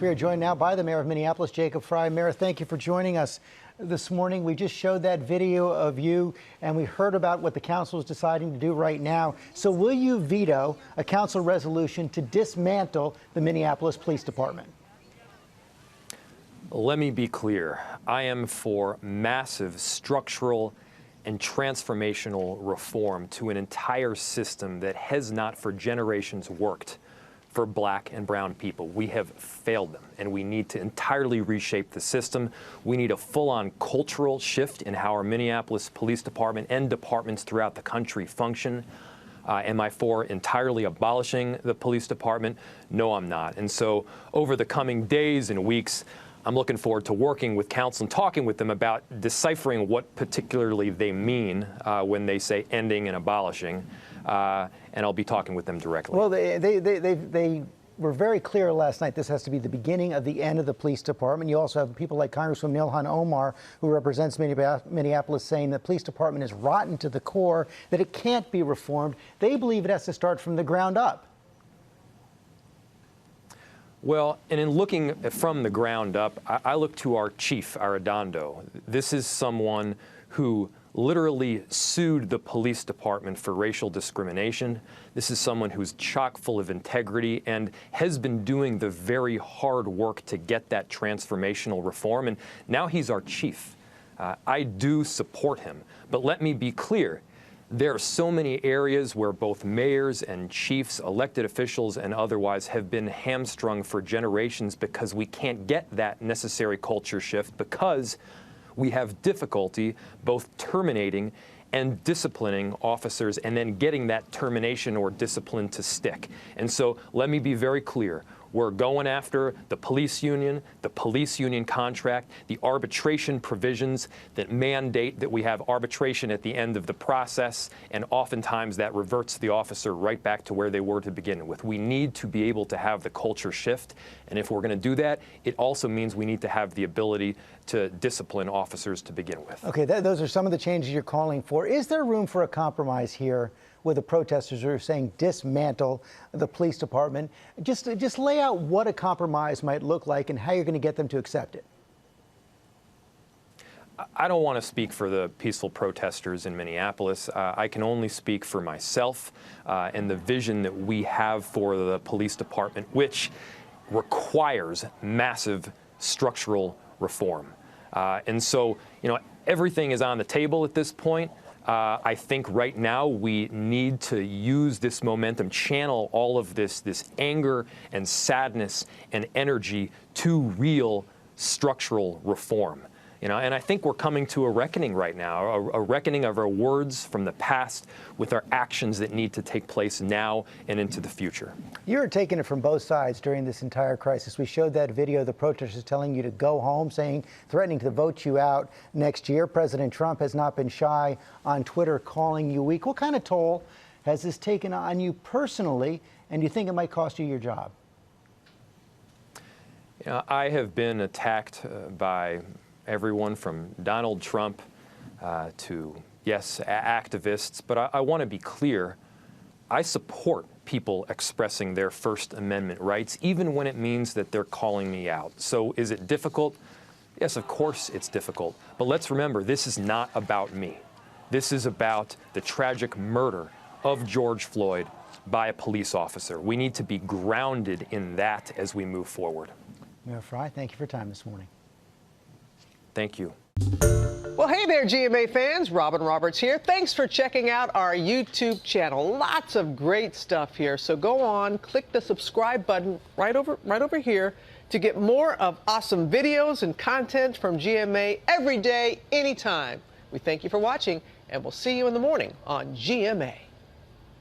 We are joined now by the mayor of Minneapolis, Jacob Frey. Mayor, thank you for joining us this morning. We just showed that video of you, and we heard about what the council is deciding to do right now. So will you veto a council resolution to dismantle the Minneapolis Police Department? Let me be clear. I am for massive structural and transformational reform to an entire system that has not for generations worked for black and brown people. We have failed them, and we need to entirely reshape the system. We need a full-on cultural shift in how our Minneapolis Police Department and departments throughout the country function. Am I for entirely abolishing the police department? No, I'm not. And so over the coming days and weeks, I'm looking forward to working with council and talking with them about deciphering what particularly they mean when they say ending and abolishing. And I'll be talking with them directly. Well, they were very clear last night. This has to be the beginning of the end of the police department. You also have people like Congresswoman Ilhan Omar, who represents Minneapolis, saying the police department is rotten to the core, that it can't be reformed. They believe it has to start from the ground up. Well, and in looking from the ground up, I look to our chief, Arredondo. This is someone who literally sued the police department for racial discrimination. This is someone who's chock full of integrity and has been doing the very hard work to get that transformational reform, and now he's our chief. I do support him, but let me be clear. There are so many areas where both mayors and chiefs, elected officials and otherwise, have been hamstrung for generations because we can't get that necessary culture shift because we have difficulty both terminating and disciplining officers and then getting that termination or discipline to stick. And so let me be very clear. We're going after the police union contract, the arbitration provisions that mandate that we have arbitration at the end of the process, and oftentimes that reverts the officer right back to where they were to begin with. We need to be able to have the culture shift, and if we're going to do that, it also means we need to have the ability to discipline officers to begin with. Okay, those are some of the changes you're calling for. Is there room for a compromise here with the protesters who are saying dismantle the police department? Just lay out what a compromise might look like and how you're going to get them to accept it. I don't want to speak for the peaceful protesters in Minneapolis. I can only speak for myself and the vision that we have for the police department, which requires massive structural reform. And so, everything is on the table at this point. I think right now we need to use this momentum, channel all of this anger and sadness and energy to real structural reform. And I think we're coming to a reckoning right now, a reckoning of our words from the past with our actions that need to take place now and into the future. You're taking it from both sides during this entire crisis. We showed that video, the protesters telling you to go home, threatening to vote you out next year. President Trump has not been shy on Twitter calling you weak. What kind of toll has this taken on you personally, and do you think it might cost you your job? I have been attacked by everyone from Donald Trump to, yes, activists. But I want to be clear. I support people expressing their First Amendment rights, even when it means that they're calling me out. So is it difficult? Yes, of course it's difficult. But let's remember, this is not about me. This is about the tragic murder of George Floyd by a police officer. We need to be grounded in that as we move forward. Mayor Frey, thank you for your time this morning. Thank you. Well, hey there, GMA fans. Robin Roberts here. Thanks for checking out our YouTube channel. Lots of great stuff here. So go on, click the subscribe button right over here to get more of awesome videos and content from GMA every day, anytime. We thank you for watching, and we'll see you in the morning on GMA.